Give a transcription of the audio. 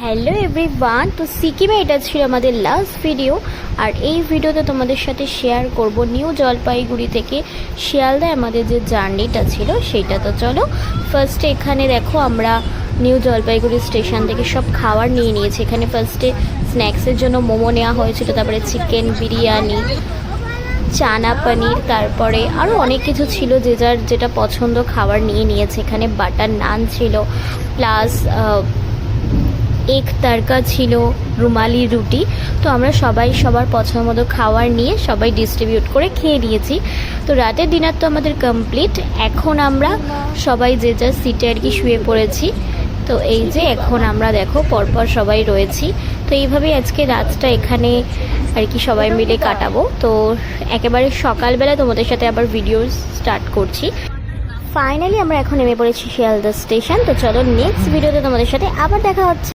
Hello everyone, তো সিকিমে এটা ছিল আমাদের লাস্ট ভিডিও। আর এই ভিডিওতে তোমাদের সাথে শেয়ার করব নিউ জলপাইগুড়ি থেকে শিয়ালদা আমাদের যে জার্নিটা ছিল সেইটা। তো চলো ফার্স্টে এখানে দেখো আমরা নিউ জলপাইগুড়ি স্টেশন থেকে সব খাবার নিয়ে নিয়েছি। এখানে ফার্স্টে স্ন্যাক্সের জন্য মোমো নেওয়া হয়েছিল, তারপরে চিকেন বিরিয়ানি, চানা পনির, তারপরে আরও অনেক কিছু ছিল, যে যার যেটা পছন্দ খাবার নিয়ে নিয়েছে। এখানে বাটার নান ছিল, প্লাস এগ তড়কা ছিল, রুমালি রুটি। তো আমরা সবাই সবার পছন্দ মতো খাবার নিয়ে সবাই ডিস্ট্রিবিউট করে খেয়ে নিয়েছি। তো রাতের ডিনার তো আমাদের কমপ্লিট। এখন আমরা সবাই যে যার সিটে আর কি শুয়ে পড়েছি। তো এই যে এখন আমরা দেখো পরপর সবাই রয়েছি। তো এইভাবেই আজকে রাতটা এখানে আর কি সবাই মিলে কাটাবো। তো একেবারে সকালবেলা তোমাদের সাথে আবার ভিডিও স্টার্ট করছি। ফাইনালি আমরা এখন নেমে পড়েছি শিয়ালদা স্টেশন। তো চলো নেক্সট ভিডিওতে তোমাদের সাথে আবার দেখা হচ্ছে।